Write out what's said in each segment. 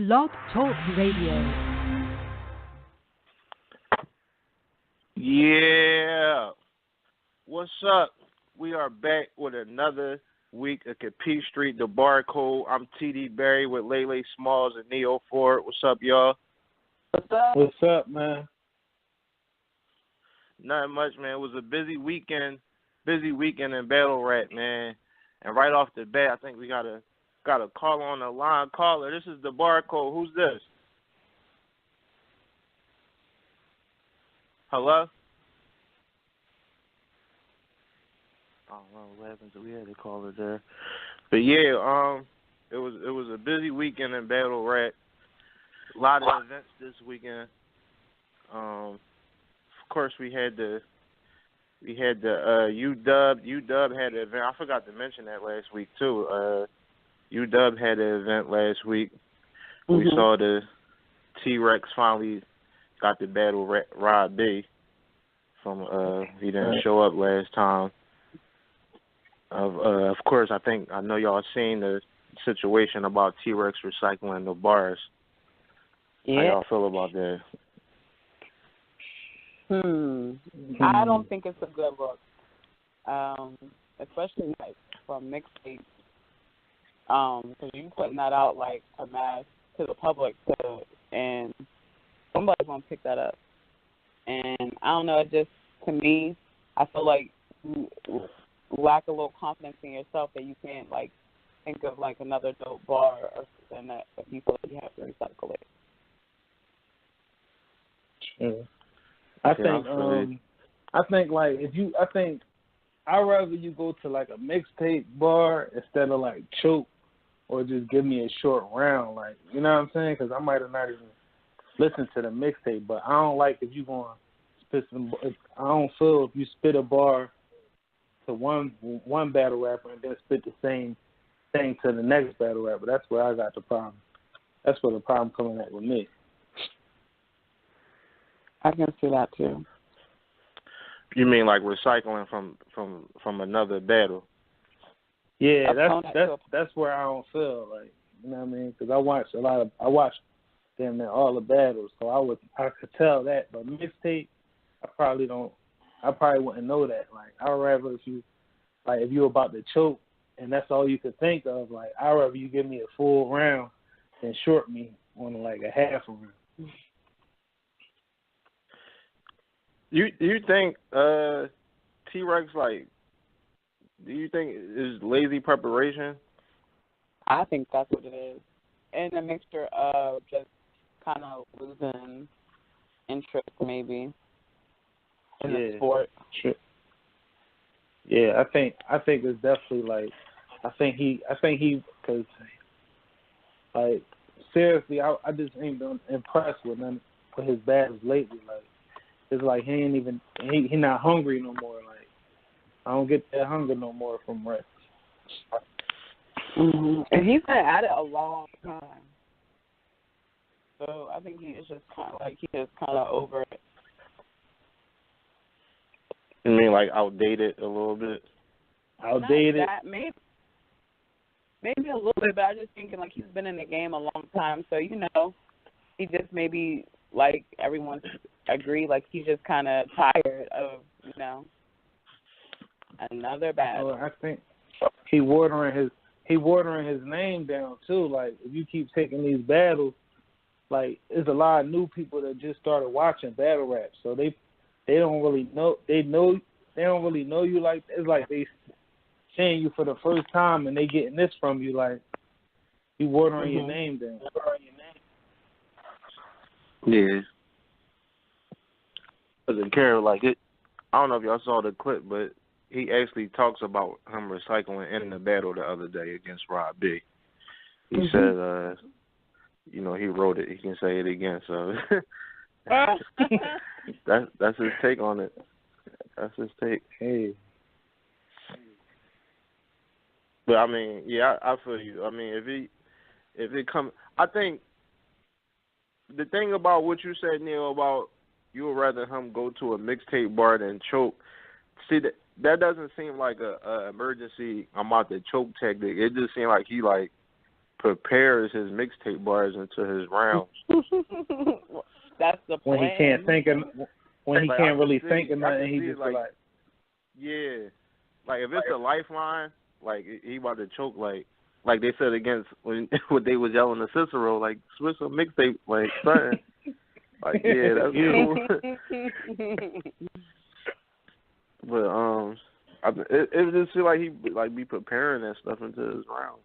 Blog Talk Radio. Yeah. What's up? We are back with another week of Capee Street, the barcode. I'm TD Barry with Lalay Smalls and Neyo Ford. What's up, y'all? What's up, man? Nothing much, man. It was a busy weekend in battle rap, man. And right off the bat, I think we got a call on the line. Caller, this is the barcode. Who's this? Hello? I don't know what happened. We had a caller there. But yeah, it was a busy weekend in battle rap. A lot of events this weekend. Of course, we had the UW. UW had an event. I forgot to mention that last week too. UW had an event last week. Mm-hmm. We saw the T-Rex finally got the battle Rod B from he didn't show up last time. Of course, I know y'all seen the situation about T-Rex recycling the bars. Yeah. How y'all feel about that? I don't think it's a good look, especially like from mixtapes, because you putting that out like a mass to the public, and somebody's gonna pick that up. And I don't know, it just, to me, I feel like you lack a little confidence in yourself that you can't like think of like another dope bar or something that you feel like you have to recycle it. Sure. I think I'd rather you go to like a mixtape bar instead of like choke, or just give me a short round, like, you know what I'm saying? Because I might have not even listened to the mixtape, but I don't like if you going spit some. I don't feel if you spit a bar to one battle rapper and then spit the same thing to the next battle rapper. That's where I got the problem. That's where the problem coming at with me. I can see that too. You mean like recycling from another battle? Yeah, that's where I don't feel like, you know what I mean? Because I watched damn near all the battles, so I could tell that. But mixtape, I probably wouldn't know that. Like, I'd rather if you about to choke and that's all you could think of, like, I'd rather you give me a full round than short me on like a half a round. You think T-Rex, like, do you think is lazy preparation? I think that's what it is. And a mixture of just kind of losing interest maybe in the sport. Sure. Yeah, I think it's definitely like, I think he because like seriously, I just ain't been impressed with his battles lately. Like, it's like he not hungry no more. Like, I don't get that hunger no more from Rex. Mm-hmm. And he's been at it a long time. So I think he's just kind of over it. You mean like outdated a little bit? Outdated? Maybe a little bit, but I just thinking like he's been in the game a long time. So, you know, he just maybe, like everyone agree, like he's just kind of tired of, you know, another battle. Well, I think he watering his name down too. Like, if you keep taking these battles, like, there's a lot of new people that just started watching battle rap, so they don't really know. They don't really know you. Like, it's like they seeing you for the first time and they getting this from you. Like, you watering your name down. Yeah. Doesn't care, like it. I don't know if y'all saw the clip, but he actually talks about him recycling in the battle the other day against Rod B. He said, you know, he wrote it. He can say it again. So that's his take on it. That's his take. Hey. But I mean, yeah, I feel you. I mean, if it come, I think the thing about what you said, Neil, about you would rather him go to a mixtape bar than choke. See, that doesn't seem like a emergency I'm out to choke tactic. It just seemed like he like prepares his mixtape bars into his rounds. That's the plan. When he can't think of, when he can't really think of nothing, he just like, yeah, like if it's a lifeline, like he about to choke, like they said against when they was yelling to Cicero, like switch a mixtape, like something. Like yeah, that's cool. But it just feel like he like be preparing that stuff into his rounds.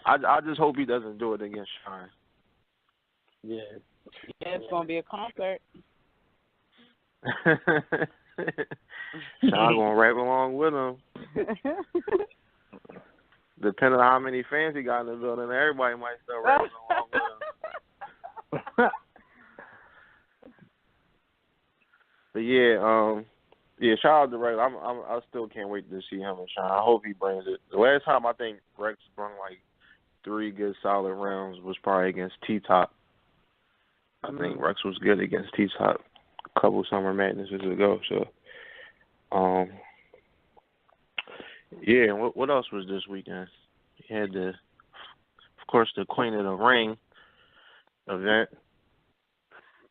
I just hope he doesn't do it against Shine. Yeah, it's gonna be a concert. Shine gonna rap along with him. Depending on how many fans he got in the building, everybody might start rapping along with him. But yeah, shout out to Rex. I still can't wait to see him and Shine. I hope he brings it. The last time I think Rex brought like 3 good solid rounds was probably against T-Top. I think Rex was good against T-Top a couple Summer Madnesses ago. So, yeah. And what else was this weekend? You had of course, the Queen of the Ring event.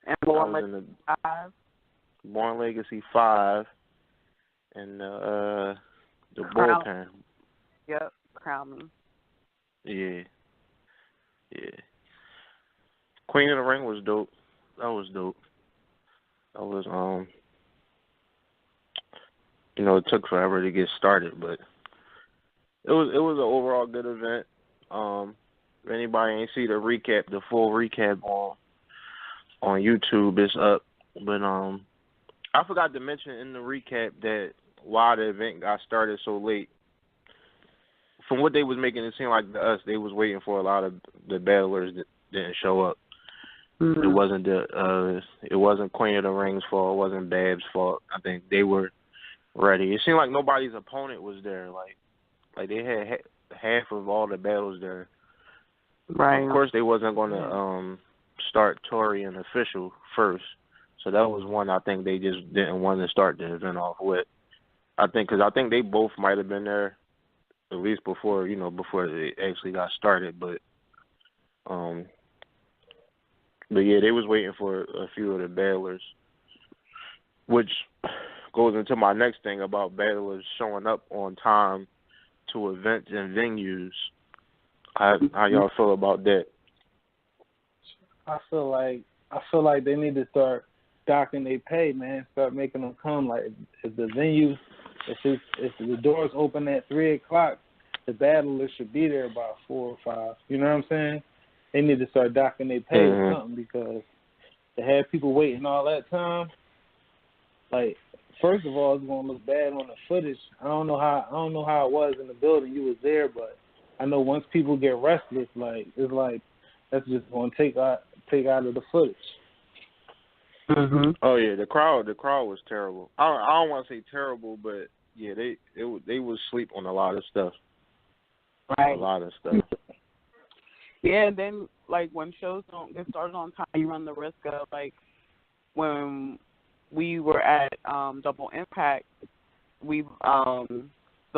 And Born Legacy 5 and the bullpen. Yep, Crown Me. Yeah. Queen of the Ring was dope. That was dope. That was it took forever to get started, but it was an overall good event. If anybody ain't see the full recap on YouTube, it's up. But I forgot to mention in the recap that why the event got started so late. From what they was making it seem like to us, they was waiting for a lot of the battlers that didn't show up. Mm-hmm. It wasn't Queen of the Ring's fault. It wasn't Bab's fault. I think they were ready. It seemed like nobody's opponent was there. Like they had half of all the battles there. Right. Of course, they wasn't going to start Tory and Official first. So that was one I think they just didn't want to start the event off with. Because I think they both might have been there at least before they actually got started. But yeah, they was waiting for a few of the battlers, which goes into my next thing about battlers showing up on time to events and venues. How y'all feel about that? I feel like they need to start docking their pay, man. Start making them come. Like if the venue, if the doors open at 3:00, the battlers should be there about 4 or 5. You know what I'm saying? They need to start docking their pay or something, because to have people waiting all that time, like, first of all, it's gonna look bad on the footage. I don't know how it was in the building. You was there, but I know once people get restless, that's just gonna take out of the footage. Mm-hmm. Oh yeah, the crowd was terrible. I don't want to say terrible, but yeah, they was sleep on a lot of stuff. Right. A lot of stuff. Yeah, and then when shows don't get started on time, you run the risk of when we were at Double Impact, the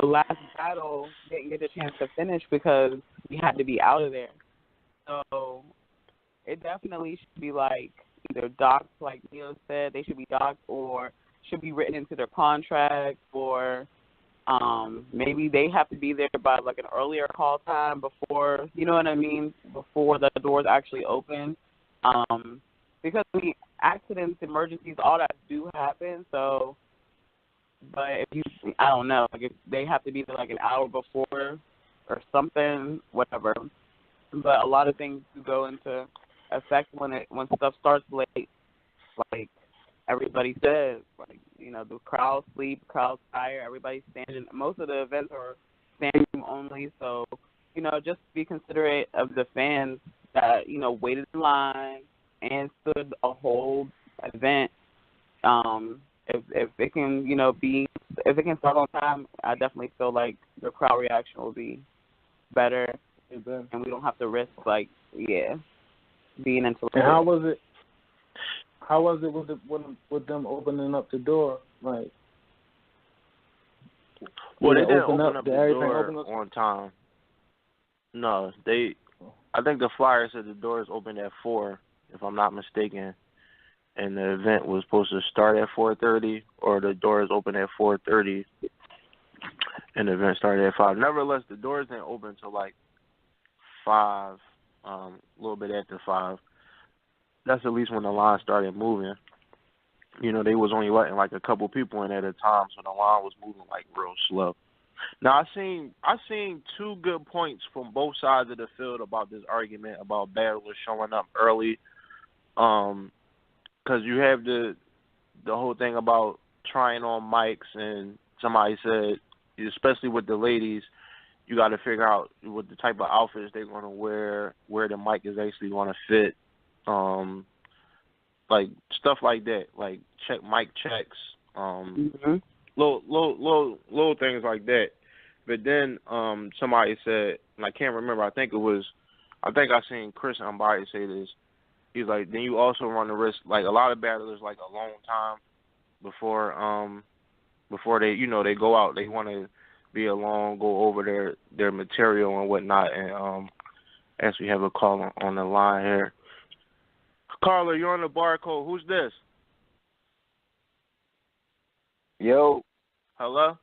last battle didn't get a chance to finish because we had to be out of there. So it definitely should be either docked, like Neyo said, they should be docked, or should be written into their contract, or maybe they have to be there by an earlier call time before, you know what I mean, before the doors actually open. Because accidents, emergencies, all that do happen. So, but I don't know, if they have to be there an hour before or something, whatever. But a lot of things do go into effect when stuff starts late. Like everybody says, the crowd sleep, crowd tired, everybody's standing. Most of the events are standing only, so just be considerate of the fans that waited in line and stood a whole event. If it can if it can start on time, I definitely feel like the crowd reaction will be better, and we don't have to risk being into. And how was it? How was it with them opening up the door? Well, they didn't open up the door on time. No, I think the flyer said the doors opened at 4, if I'm not mistaken, and the event was supposed to start at 4:30, or the doors open at 4:30, and the event started at 5. Nevertheless, the doors didn't open until like 5, a little bit after 5. That's at least when the line started moving. You know, they was only letting like a couple people in at a time, so the line was moving like real slow. Now I seen two good points from both sides of the field about this argument about battlers showing up early, because you have the whole thing about trying on mics, and somebody said, especially with the ladies, you got to figure out what the type of outfits they're going to wear, where the mic is actually going to fit, like stuff like that, like mic checks, little things like that. But then somebody said, and I can't remember, I think I seen Chris Ambari say this. He's like, then you also run the risk, like a lot of battlers like a long time before they, you know, they go out, they want to be alone, go over their material and whatnot. And actually have a call on the line here. Carla, you're on the barcode. Who's this? Yo. Hello?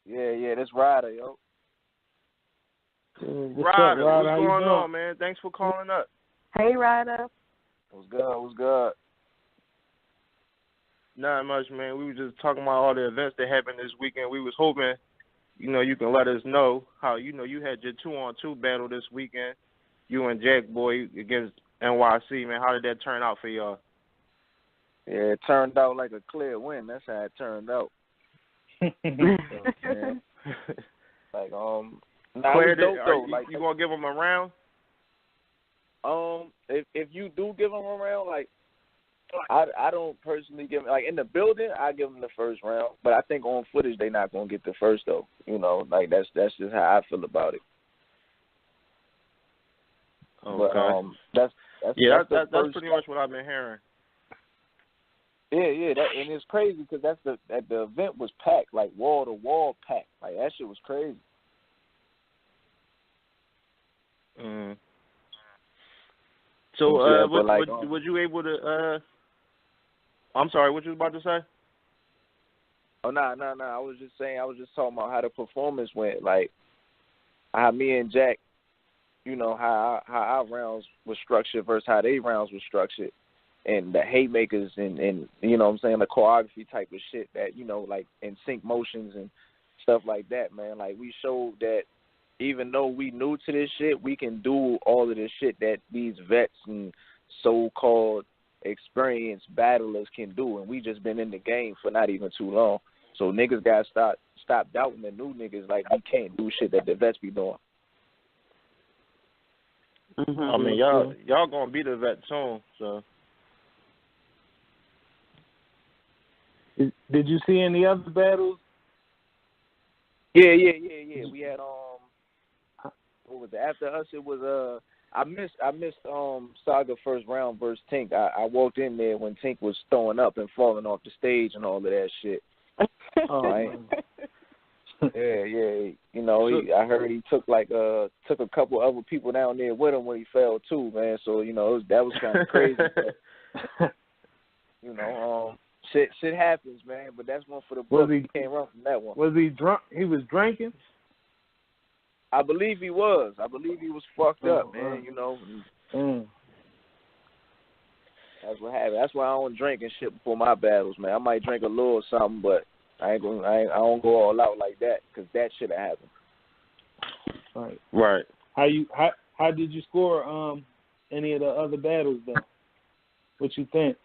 Yeah, this Ryda, yo. Ryda, what's going on, man? Thanks for calling up. Hey, Ryda. What's good? Not much, man. We were just talking about all the events that happened this weekend. We was hoping, you know, you can let us know how, you know, you had your 2-on-2 battle this weekend, you and Jack Boy against NYC, man. How did that turn out for y'all? Yeah, it turned out like a clear win. That's how it turned out. So, man, like, Claire, you gonna give them a round? If you do give them a round, like, I don't personally give, like, in the building, I give them the first round, but I think on footage they not gonna get the first though. You know, like that's just how I feel about it. Okay. But that's pretty much what I've been hearing. Yeah, and it's crazy because the event was packed, like wall to wall packed. Like that shit was crazy. So, was you able to? I'm sorry, what you was about to say? Oh no! I was just talking about how the performance went. Like how me and Jack, you know, how our rounds were structured versus how they rounds were structured. And the haymakers and you know what I'm saying, the choreography type of shit that, you know, like in sync motions and stuff like that, man. Like we showed that even though we new to this shit, we can do all of this shit that these vets and so-called experienced battlers can do. And we just been in the game for not even too long. So niggas got to stop doubting the new niggas like we can't do shit that the vets be doing. I mean, y'all gonna be the vet soon, so. Did you see any other battles? Yeah. We had what was it? After us, it was I missed Saga first round versus Tink. I walked in there when Tink was throwing up and falling off the stage and all of that shit. Right? Yeah. You know, I heard he took a couple other people down there with him when he fell too, man. So you know that was kind of crazy. But, you know, shit happens, man. But that's one for the book. He can't run from that one. Was he drunk? He was drinking. I believe he was. Fucked up, man. You know. That's what happened. That's why I don't drink and shit before my battles, man. I might drink a little or something, but I don't go all out like that because that should have happened. Right. How did you score any of the other battles though? What you think?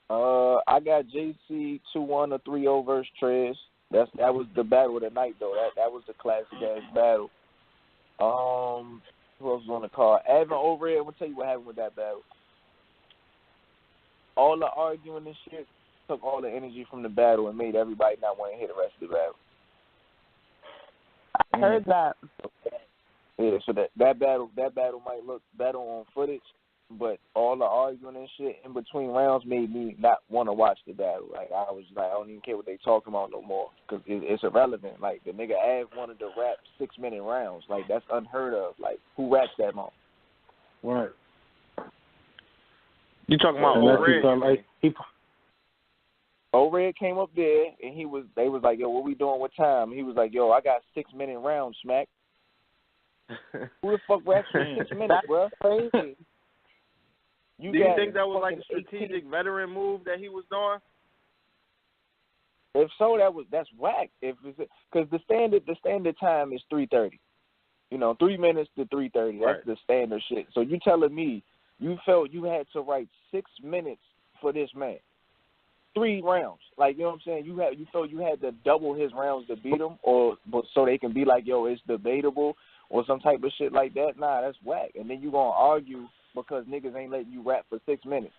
I got JC 2-1 or 3-0 versus Trez. That was the battle of the night though. That was the classic ass battle. Who else was on the card? Evan over here. I'm gonna tell you what happened with that battle. All the arguing and shit took all the energy from the battle and made everybody not want to hear the rest of the battle. I heard that. Yeah, so that battle might look better on footage, but all the arguing and shit in between rounds made me not want to watch the battle. Like, I was like, I don't even care what they talking about no more because it's irrelevant. Like, the nigga Av wanted to rap 6-minute rounds. Like, that's unheard of. Like, who raps that long? Right. You talking about O-Red? O-Red came up there, and they was like, yo, what we doing with time? He was like, yo, I got 6-minute rounds, Smack. Who the fuck raps for 6 minutes, bro? Crazy. Do you think that was like a strategic veteran move that he was doing? If so, that's whack. If because the standard time is 3:30. 3 minutes to 3:30. That's the standard shit. So you telling me you felt you had to write 6 minutes for this man? 3 rounds. Like, you know what I'm saying? You felt you had to double his rounds to beat him, but so they can be like, yo, it's debatable or some type of shit like that. Nah, that's whack. And then you gonna argue because niggas ain't letting you rap for 6 minutes.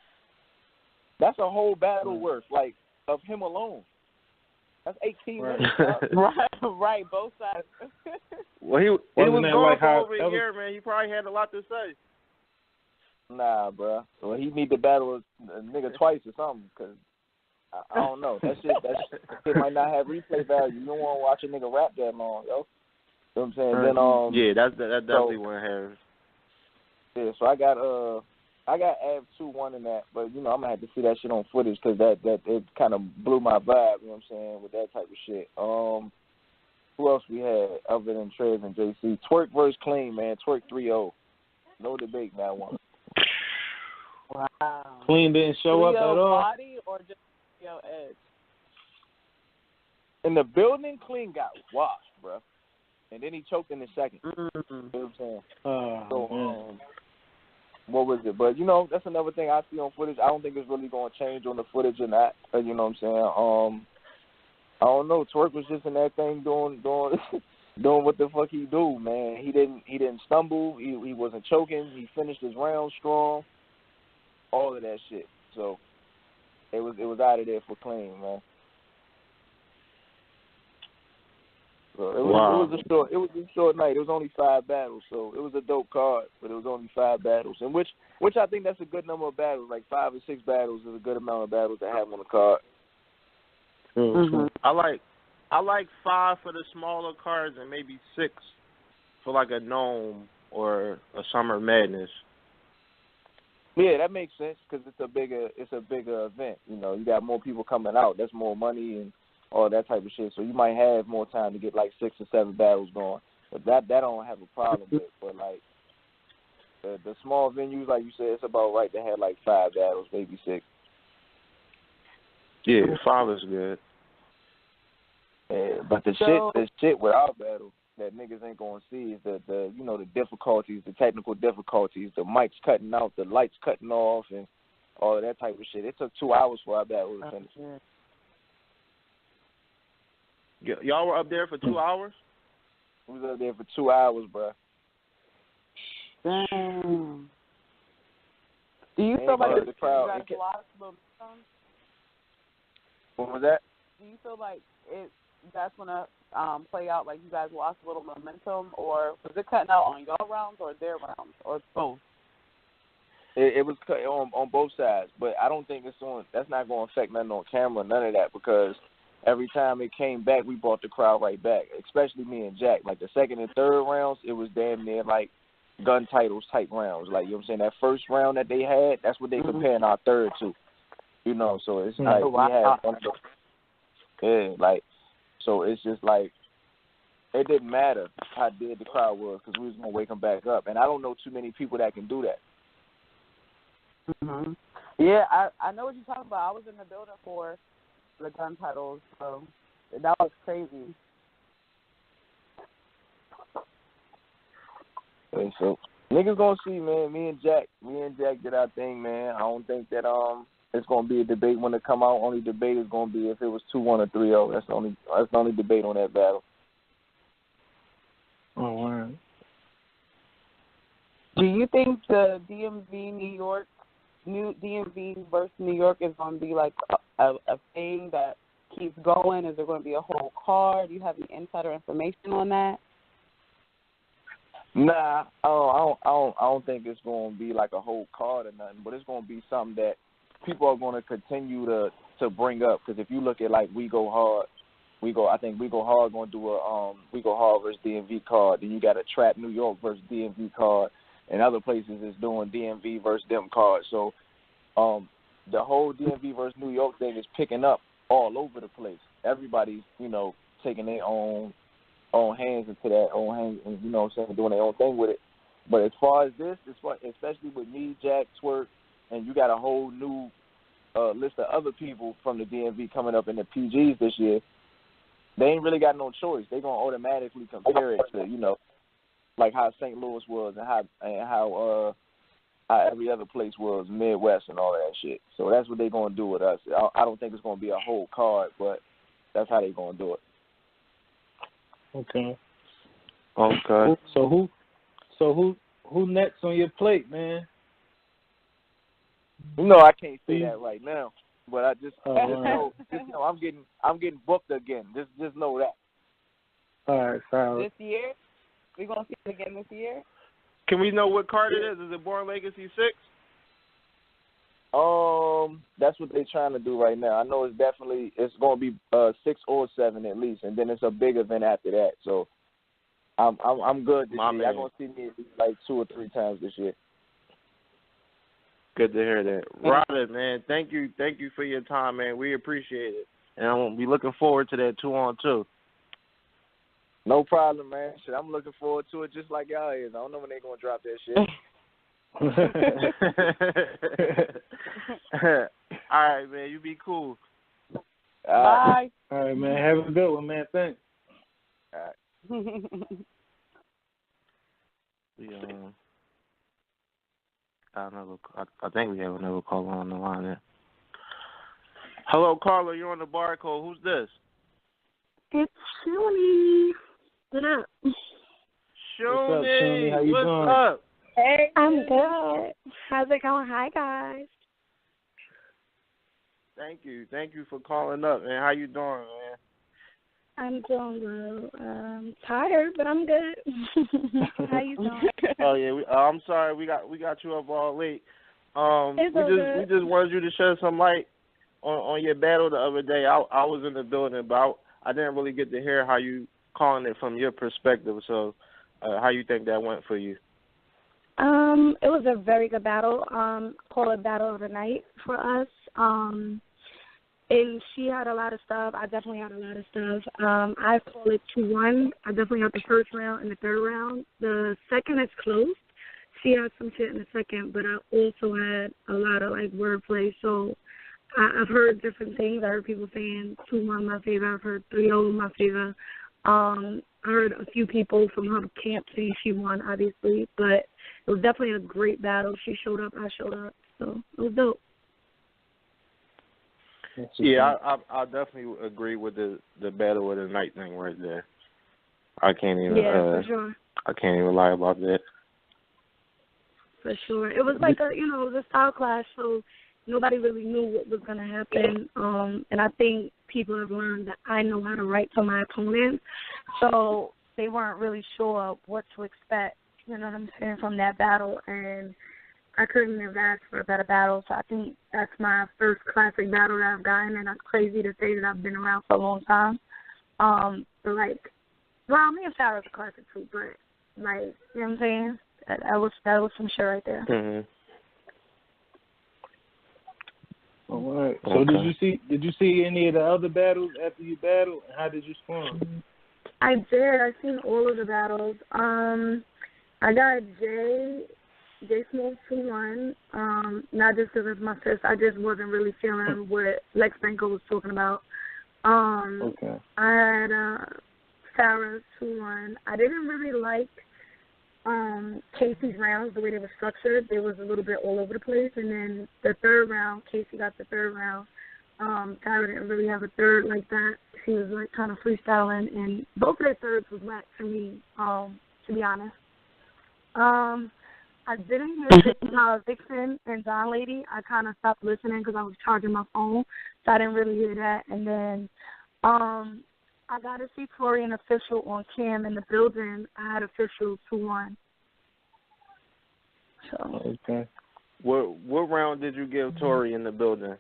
That's a whole battle worth, like, of him alone. That's 18 minutes. Right, both sides. Well, he was going for over a year, man. He probably had a lot to say. Nah, bro. Well, he need to battle a nigga twice or something, because I don't know. That shit might not have replay value. You don't want to watch a nigga rap that long, yo. You know what I'm saying? Then, yeah, that definitely wouldn't have. Yeah, so I got Av 2-1 in that, but I'm gonna have to see that shit on footage because that it kind of blew my vibe. You know what I'm saying, with that type of shit. Who else we had other than Trez and JC? Twerk versus Clean, man. Twerk 3-0. No debate in that one. Wow. Clean didn't show up at all. Body or just edge? In the building, Clean got washed, bro. And then he choked in the second. Mm-hmm. You know what I'm saying? So, what was it? But, that's another thing I see on footage. I don't think it's really going to change on the footage or not. You know what I'm saying? I don't know. Twerk was just in that thing doing what the fuck he do, man. He didn't stumble. He wasn't choking. He finished his round strong. All of that shit. So it was out of there for Clean, man. So it was a short night. It was only 5 battles, so it was a dope card, but it was only 5 battles, and which I think that's a good number of battles. Like 5 or 6 battles is a good amount of battles to have on the card. Mm-hmm. I like 5 for the smaller cards and maybe 6 for like a Gnome or a Summer Madness. Yeah, that makes sense because it's a bigger event. You got more people coming out. That's more money and all that type of shit. So you might have more time to get like 6 or 7 battles going. But that I don't have a problem with. But like the small venues, like you said, it's about right to have like 5 battles, maybe 6. Yeah, 5 is good. Yeah, but the shit with our battle that niggas ain't gonna see is the difficulties, the technical difficulties, the mics cutting out, the lights cutting off, and all of that type of shit. It took 2 hours for our battle to finish. Y'all were up there for 2 hours? We was up there for 2 hours, bro. Damn. Do you feel like the crowd, you guys lost momentum? What was that? Do you feel like that's gonna play out like you guys lost a little momentum, or was it cutting out on your rounds or their rounds, or both? It was cut on both sides, but I don't think that's not going to affect nothing on camera, none of that, because every time it came back, we brought the crowd right back, especially me and Jack. Like the second and third rounds, it was damn near like gun titles type rounds. Like, you know what I'm saying? That first round that they had, that's what they comparing our third to. So it's like we had one of the, like, so it's just like it didn't matter how dead the crowd was because we was going to wake them back up. And I don't know too many people that can do that. Mm-hmm. Yeah, I know what you're talking about. I was in the building for the gun titles, so that was crazy. And so niggas gonna see, man. Me and Jack did our thing, man. I don't think that it's gonna be a debate when it come out. Only debate is gonna be if it was 2-1 or 3-0. That's the only debate on that battle. Oh wow. Do you think the DMV versus New York is going to be like a thing that keeps going? Is there going to be a whole card? Do you have any insider information on that? Nah, I don't think it's going to be like a whole card or nothing, but it's going to be something that people are going to continue to bring up. Because if you look at like We Go Hard, I think We Go Hard going to do a We Go Hard versus DMV card. Then you got a Trap New York versus DMV card, and other places is doing DMV versus them cards. So the whole DMV versus New York thing is picking up all over the place. Everybody's taking their own hands into that own hands, and doing their own thing with it. But as far as this, especially with me, Jack, Twerk, and you got a whole new list of other people from the DMV coming up in the PGs this year, they ain't really got no choice. They're going to automatically compare it to, like how St. Louis was and how every other place was, Midwest and all of that shit. So that's what they're going to do with us. I don't think it's going to be a whole card, but that's how they're going to do it. Okay. Okay. So who next on your plate, man? I can't say that right now, but I just right. know I'm getting booked again. Just know that. All right, solid. This year, we gonna see it again this year. Can we know what card it is? Is it Born Legacy 6? That's what they're trying to do right now. I know it's going to be 6 or 7 at least, and then it's a big event after that. So I'm good this year. You're going to see me like 2 or 3 times this year. Good to hear that. Ryda, man, thank you for your time, man. We appreciate it. And I'm be looking forward to that 2-on-2. No problem, man. Shit, I'm looking forward to it just like y'all is. I don't know when they're going to drop that shit. All right, man. You be cool. Bye. All right, man. Have a good one, man. Thanks. All right. I think we have another caller on the line there. Hello, caller. You're on the barcode. Who's this? It's Shooney. What up? Shooney. How you What's doing? up? Hey. I'm good. How's it going? Hi, guys. Thank you for calling up, man. How you doing, man? I'm doing well. Tired, but I'm good. How you doing? Oh yeah, I'm sorry we got you up all late. We just wanted you to shed some light on your battle the other day. I was in the building, but I didn't really get to hear how you calling it from your perspective. So, how you think that went for you? It was a very good battle. Call it battle of the night for us. And she had a lot of stuff. I definitely had a lot of stuff. I call it 2-1. I definitely had the first round and the third round. The second is close. She had some shit in the second, but I also had a lot of, like, wordplay. So I've heard different things. I heard people saying 2-1 my favorite. I've heard 3-0 my favorite. I heard a few people from her camp saying she won, obviously. But it was definitely a great battle. She showed up. I showed up. So it was dope. Yeah, I definitely agree with the battle of the night thing right there. I can't even for sure. I can't even lie about that. For sure. It was like it was a style clash, so nobody really knew what was gonna happen. And I think people have learned that I know how to write for my opponents. So they weren't really sure what to expect, you know what I'm saying, from that battle, and I couldn't have asked for a better battle, so I think that's my first classic battle that I've gotten, and that's crazy to say that I've been around for a long time. But, like, well, me and Sarah's a classic too, but, like, you know what I'm saying? That was some shit right there. Mm-hmm. All right. So Okay. did you see any of the other battles after you battled? How did you score? I did. I seen all of the battles. I got Jay Smoke 2-1, not just because it's my sis. I just wasn't really feeling what Lex Banko was talking about. Okay. I had Sarah 2-1. I didn't really like Casey's rounds, the way they were structured. They was a little bit all over the place. And then the third round, Casey got the third round. Sarah didn't really have a third like that. She was like kind of freestyling, and both of their thirds was whack for me, to be honest. I didn't hear Vixen and Don Lady. I kind of stopped listening because I was charging my phone, so I didn't really hear that. And then I I got to see Tori and Official on cam in the building. I had Official 2-1. So. Okay. What round did you give Tori in the building?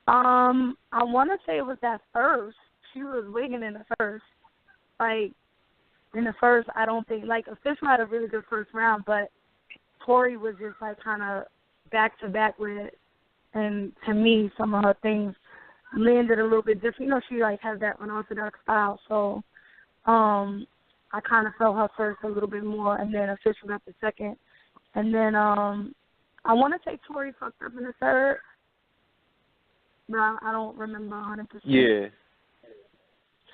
I want to say it was that first. She was wigging in the first. Like, in the first, I don't think, like, Official had a really good first round, but Tori was just, like, kind of back-to-back with it. And to me, some of her things landed a little bit different. You know, she, like, has that unorthodox style. So I kind of felt her first a little bit more, and then Official got the second. And then I want to say Tori fucked up in the third, but I don't remember 100%. Yeah.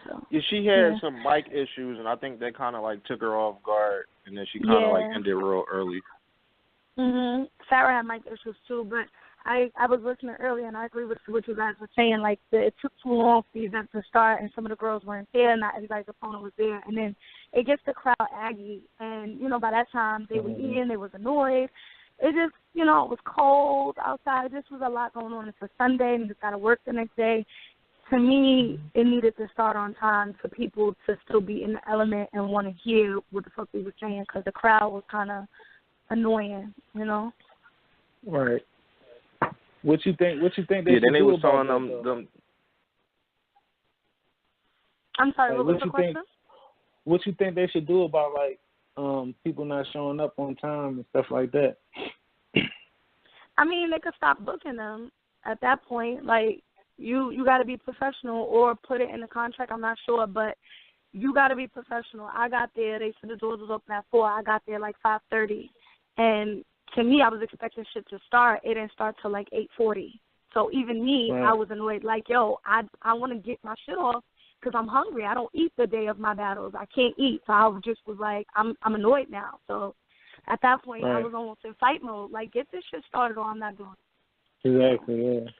So, Yeah, she had some mic issues, and I think that kind of, like, took her off guard, and then she kind of, like, ended real early. Sarah had mic issues, too, but I was listening earlier, and I agree with what you guys were saying. Like, it took too long for the event to start, and some of the girls weren't there, not everybody's opponent was there. And then it gets the crowd aggy, and, you know, by that time, they were eating, they was annoyed. It just, you know, it was cold outside. This was a lot going on. It's a Sunday, and you got to work the next day. To me, it needed to start on time for people to still be in the element and want to hear what the fuck we were saying, because the crowd was kind of annoying, you know? Right. What you think they should then they do was about telling that, them. I'm sorry, what was the question? What you think they should do about, like, people not showing up on time and stuff like that? I mean, they could stop booking them at that point. Like, you got to be professional or put it in the contract. I'm not sure, but you got to be professional. I got there. They said the doors was open at 4. I got there like 5:30. And to me, I was expecting shit to start. It didn't start till like 8:40. So even me, I was annoyed. Like, yo, I want to get my shit off because I'm hungry. I don't eat the day of my battles. I can't eat. So I just was like, I'm annoyed now. So at that point, I was almost in fight mode. Like, get this shit started or I'm not doing it. Exactly, yeah.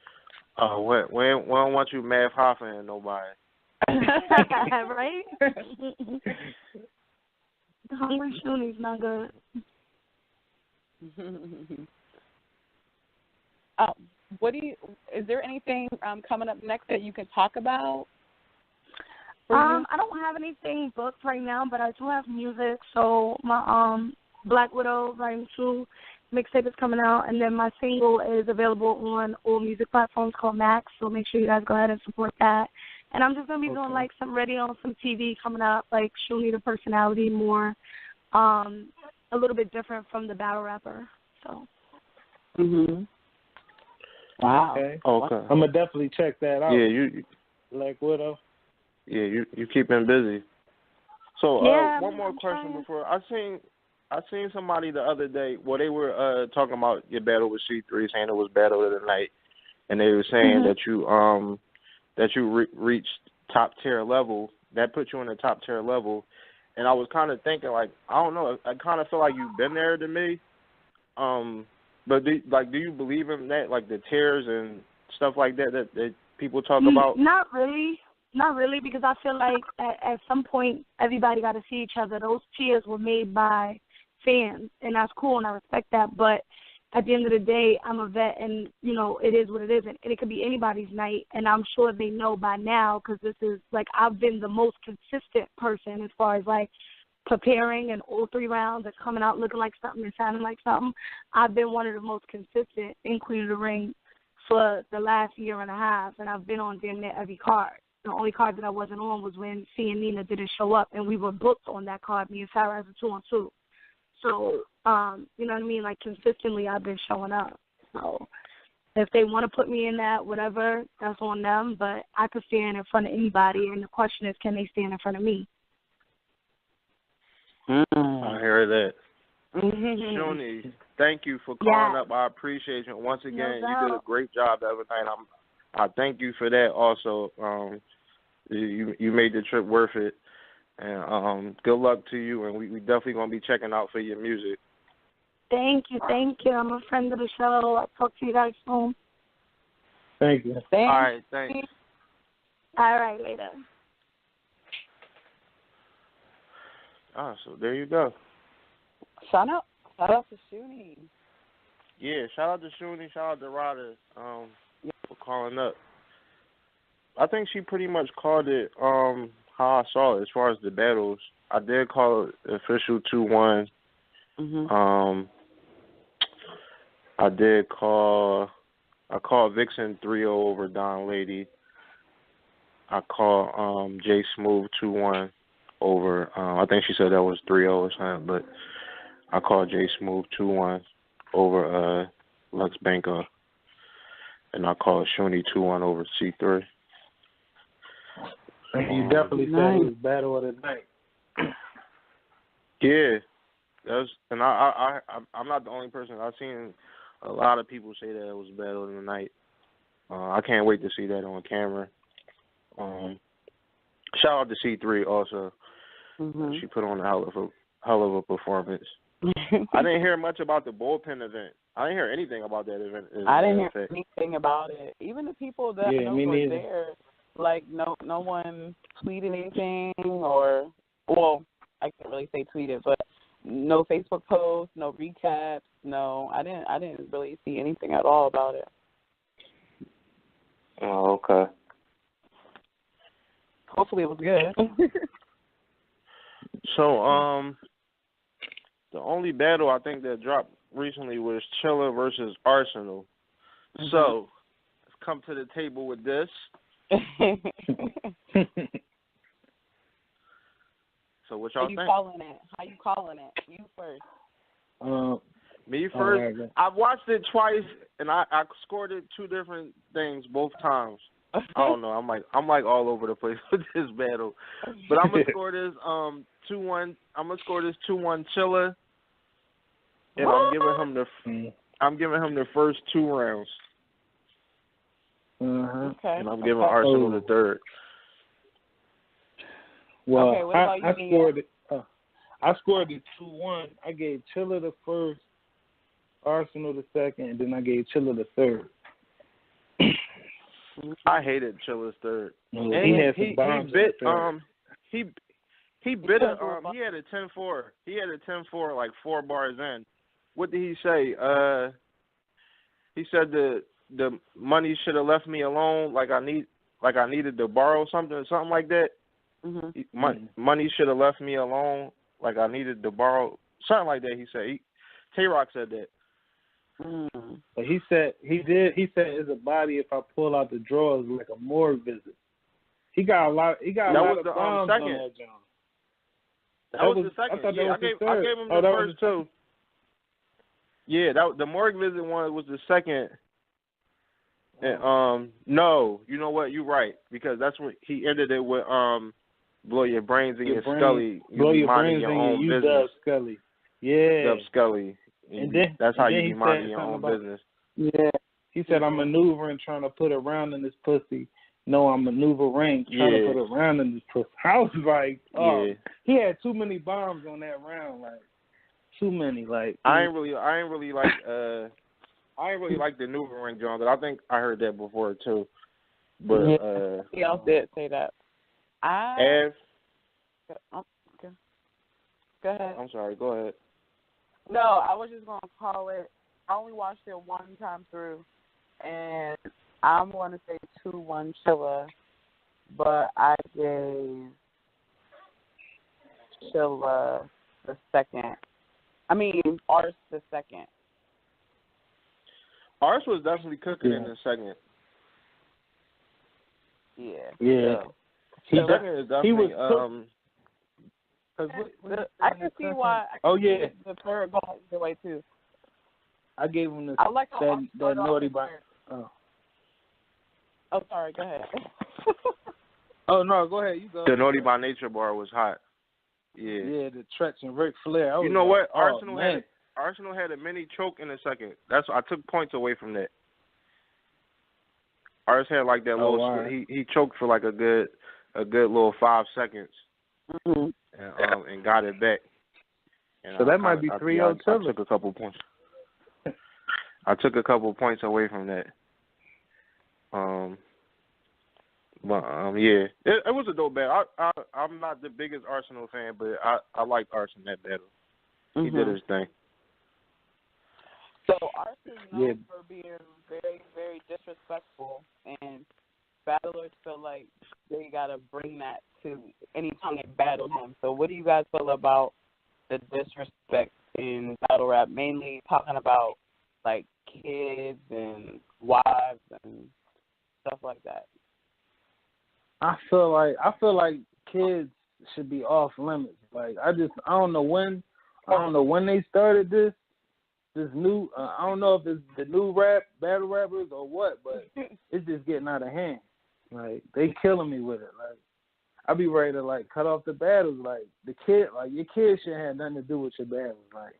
Oh, we don't want you Mav Hoffa and nobody. Right? The Hungry Shooney's not good. Is there anything coming up next that you can talk about? I don't have anything booked right now, but I do have music. So my Black Widow Volume 2 mixtape is coming out, and then my single is available on all music platforms called Max, so make sure you guys go ahead and support that. And I'm just going to be doing, like, some radio, some TV coming up, like Shooney the Personality, more, a little bit different from the battle rapper, so. Wow. Okay. I'm going to definitely check that out. Yeah, you Black Widow. Yeah, you keeping busy. So one more question before I seen somebody the other day. Well, they were talking about your battle with C3, saying it was battle of the night, and they were saying that you reached top tier level. That put you in the top tier level, and I was kind of thinking, like, I don't know, I kind of feel like you've been there to me. But do you believe in that, like the tiers and stuff like that people talk about? Not really, because I feel like at some point everybody got to see each other. Those tiers were made by fans, and that's cool, and I respect that. But at the end of the day, I'm a vet, and, you know, it is what it is, and it could be anybody's night, and I'm sure they know by now, because this is, like, I've been the most consistent person as far as, like, preparing and all 3 rounds and coming out looking like something and sounding like something. I've been one of the most consistent in Queen of the Ring for the last year and a half, and I've been on damn near every card. The only card that I wasn't on was when C and Nina didn't show up, and we were booked on that card, me and Sarah as a 2-on-2. So, you know what I mean? Like, consistently I've been showing up. So if they want to put me in that, whatever, that's on them. But I could stand in front of anybody, and the question is, can they stand in front of me? I hear that. Shooney, thank you for calling up. I appreciate you. Once again, you did a great job the other night. I thank you for that also. You made the trip worth it. And good luck to you, and we definitely going to be checking out for your music. Thank you. I'm a friend of the show. I'll talk to you guys soon. Thank you. All right, thanks. All right, later. So there you go. Shout out to Shooney. Yeah, shout out to Shooney, shout out to Ryda for calling up. I think she pretty much called it how I saw it as far as the battles. I did call it official 2-1. I called Vixen 3-0 over Don Lady. I called J Smooth 2-1 over I think she said that was 3-0 or something, but I called J Smooth 2-1 over Lux Banker. And I called Shooney 2-1 over C3. And you definitely said it was battle of the night. Yeah, and I'm not the only person. I've seen a lot of people say that it was battle of the night. I can't wait to see that on camera. Shout out to C3 also. She put on a hell of a performance. I didn't hear much about the bullpen event. I didn't hear anything about that event. I didn't hear anything about it. Even the people that I know were there, like no one tweeted anything or, well, I can't really say tweeted, but no Facebook posts, no recaps, no. I didn't really see anything at all about it. Oh, okay. Hopefully it was good. So, the only battle I think that dropped recently was Chilla versus Arsonal. So, let's come to the table with this. So, what y'all think? How you calling it? You first. Me first. I've watched it twice, and I scored it 2 different things both times. I don't know. I'm like all over the place with this battle, but I'm gonna score this 2-1. I'm gonna score this 2-1 Chilla, and I'm giving him the first 2 rounds. Okay. And I'm giving Arsonal the third. Well, okay, what about I scored it. I scored it 2-1. I gave Chilla the first, Arsonal the second, and then I gave Chilla the third. I hated Chilla's third. And he had some bombs. He bit a he had a 10-4. He had a 10-4 like 4 bars in. What did he say? He said the money should have left me alone. Like I needed to borrow something like that. Money should have left me alone. Like I needed to borrow something like that. He said. Tay-Rock said that. But he said it's a body if I pull out the drawers like a morgue visit. He got a lot of bombs on that John. That was the second. I gave him the first 2. Yeah, the morgue visit one was the second. And no, you know what? You're right, because that's what he ended it with. Blow your brains in your Scully. Blow your brains in your Dub Scully. Yeah. Dub Scully. And then, that's how you be minding your own business. Yeah. He said, I'm maneuvering, trying to put a round in this pussy. No, I'm maneuvering, trying to put a round in this pussy. I was like, he had too many bombs on that round, like too many. Like I ain't really like the maneuvering, John, but I think I heard that before too. But he else did say that. Go ahead. I'm sorry. Go ahead. No, I was just going to call it. I only watched it one time through, and I'm going to say 2-1 Chilla, but I gave Chilla the second. I mean, Ars the second. Ars was definitely cooking in the second. Yeah. So, he was I can see why. The third going the way too. I gave him I like that naughty bar. Oh, sorry. Go ahead. Oh no, go ahead. You go. The naughty by nature bar was hot. Yeah. Yeah, the Tretch and Ric Flair. You know what? Arsonal had a mini choke in the second. I took points away from that. Ars had like that little. He choked for like a good little 5 seconds. And got it back. And so that might be 3-0 I took a couple points. I took a couple points away from that. Yeah, it was a dope battle. I'm not the biggest Arsonal fan, but I liked Ars in that battle. He did his thing. So Ars is known for being very, very disrespectful, and battlers feel like they gotta bring that to any time they battle him. So what do you guys feel about the disrespect in battle rap? Mainly talking about like kids and wives and stuff like that. I feel like kids should be off limits. Like I don't know when they started this new. I don't know if it's the new battle rappers or what, but it's just getting out of hand. Like they killing me with it. Like I be ready to like cut off the battles. Like your kids shouldn't have nothing to do with your battles. Like,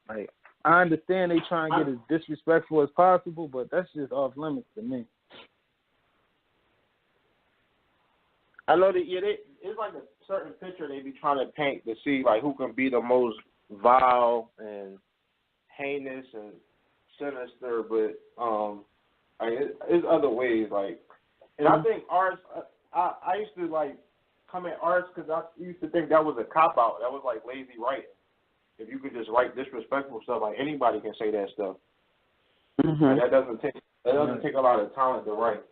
like I understand they try and get as disrespectful as possible, but that's just off limits to me. I know that it's like a certain picture they be trying to paint to see like who can be the most vile and heinous and sinister, but it's other ways like, and I think arts. I used to like come at arts because I used to think that was a cop out. That was like lazy writing. If you could just write disrespectful stuff, like anybody can say that stuff. And that doesn't take a lot of talent to write.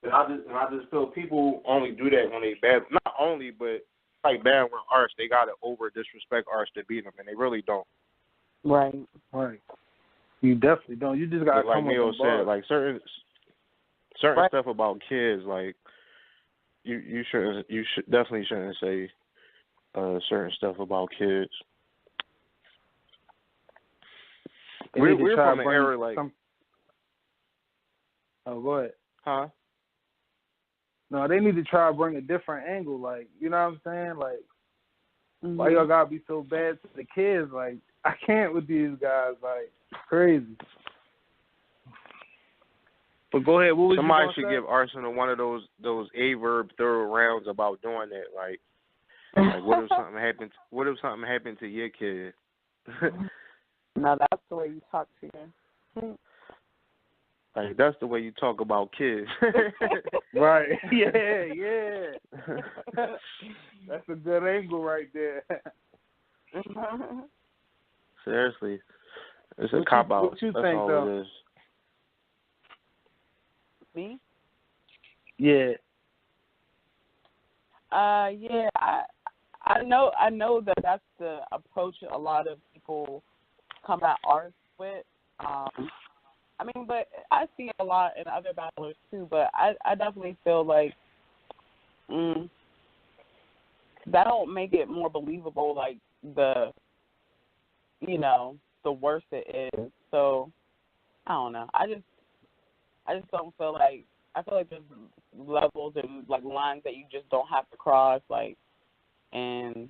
And I just feel people only do that when they bad. Not only, but like bad with arts, they gotta over disrespect arts to beat them, and they really don't. Right. You definitely don't. You just gotta like come Neyo with said, like certain stuff about kids, like you definitely shouldn't say certain stuff about kids. We're from an era like. Oh, go ahead. Huh? No, they need to try to bring a different angle. Like, you know what I'm saying? Like, why y'all gotta be so bad to the kids? Like, I can't with these guys. Like, crazy. But go ahead. What was Somebody you should say? give Arsonal one of those A-verb thorough rounds about doing that. Like what if something happened? What if something happened to your kid? Now that's the way you talk to them. Like that's the way you talk about kids. Right. Yeah. That's a good angle right there. Seriously. It's a cop out. What you That's think, all though? it is. Me? Yeah. Yeah. I know that that's the approach a lot of people come at art with. I mean, but I see it a lot in other battlers too. But I definitely feel like that don't make it more believable. Like the worse it is. So I don't know. I just don't feel like, I feel like there's levels and like lines that you just don't have to cross, like, and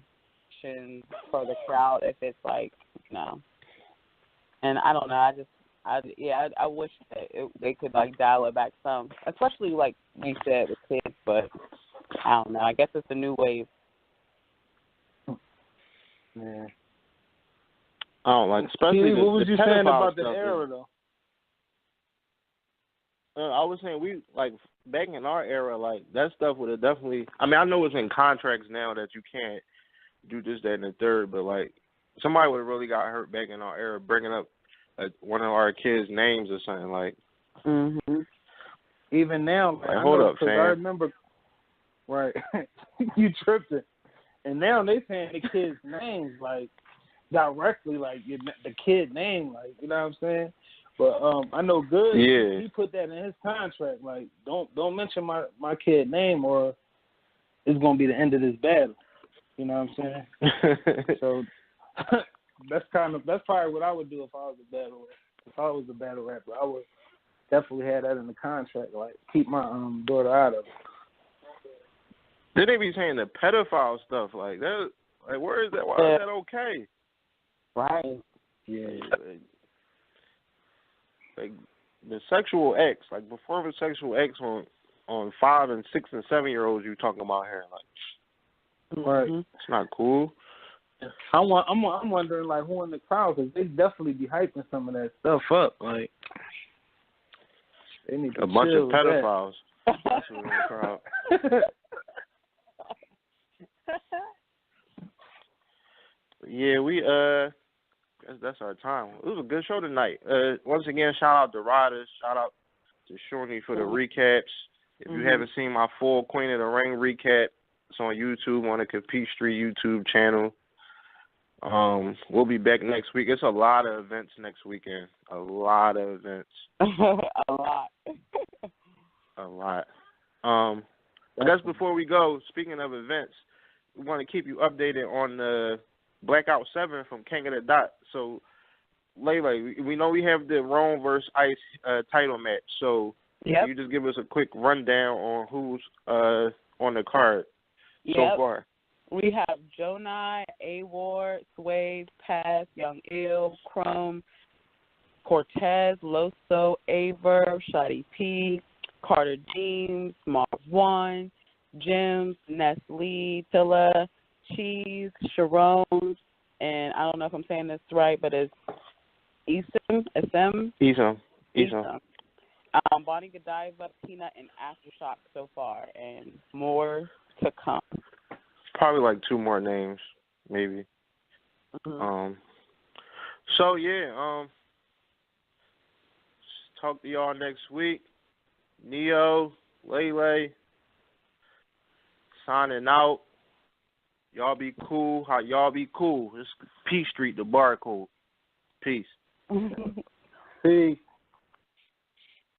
for the crowd if it's like, and I don't know. I wish that they could like dial it back some, especially like you said with kids. But I don't know. I guess it's a new wave. Yeah. I don't like, especially what was you saying about the stuff era though? I was saying we like back in our era, like that stuff would have definitely. I mean, I know it's in contracts now that you can't do this, that, and the third, but like somebody would have really got hurt back in our era, bringing up one of our kids' names or something like. Even now, like hold up, fam. I remember, right? You tripping, and now they saying the kids' names like directly, like the kid name, like you know what I'm saying. But I know Good. Yeah. He put that in his contract. Like, don't mention my kid name, or it's gonna be the end of this battle. You know what I'm saying? So that's probably what I would do if I was a battle rapper. If I was a battle rapper, I would definitely have that in the contract. Like, keep my daughter out of it. Then they be saying the pedophile stuff like that. Like, where is that? Why is that okay? Right. Yeah. Like the sexual acts, like before the sexual acts on 5 and 6 and 7 year olds you talking about here, like right. It's not cool. I'm wondering like who in the crowd, because they definitely be hyping some of that stuff up. Like they need to a bunch chill of with pedophiles. That's who in the crowd. Yeah, we that's our time. It was a good show tonight. Once again, shout out to Ryda, shout out to Shooney for the recaps. If you haven't seen my full Queen of the Ring recap, it's on YouTube on the Compete Street YouTube channel. We'll be back next week. It's a lot of events next weekend. A lot of events. A lot. A lot. I guess before we go, speaking of events, we want to keep you updated on the Blackout 7 from King of the Dot. So, Lalay, we know we have the Rome versus Ice title match. So, can you just give us a quick rundown on who's on the card so far? We have Jonai, A-Ward, Swave, Pass, Young Ill, Chrome, Cortez, Loso, Aver, Shotty P, Carter James, Marv 1, Jims, Nestle, Tilla, Cheese, Sharon, and I don't know if I'm saying this right, but it's Isam. Bonnie Godiva, Peanut, and Aftershock so far, and more to come. Probably like 2 more names, maybe. So yeah, talk to y'all next week. Neyo, Lalay, signing out. Y'all be cool. How y'all be cool? It's P Street, the bar code. Peace. Peace.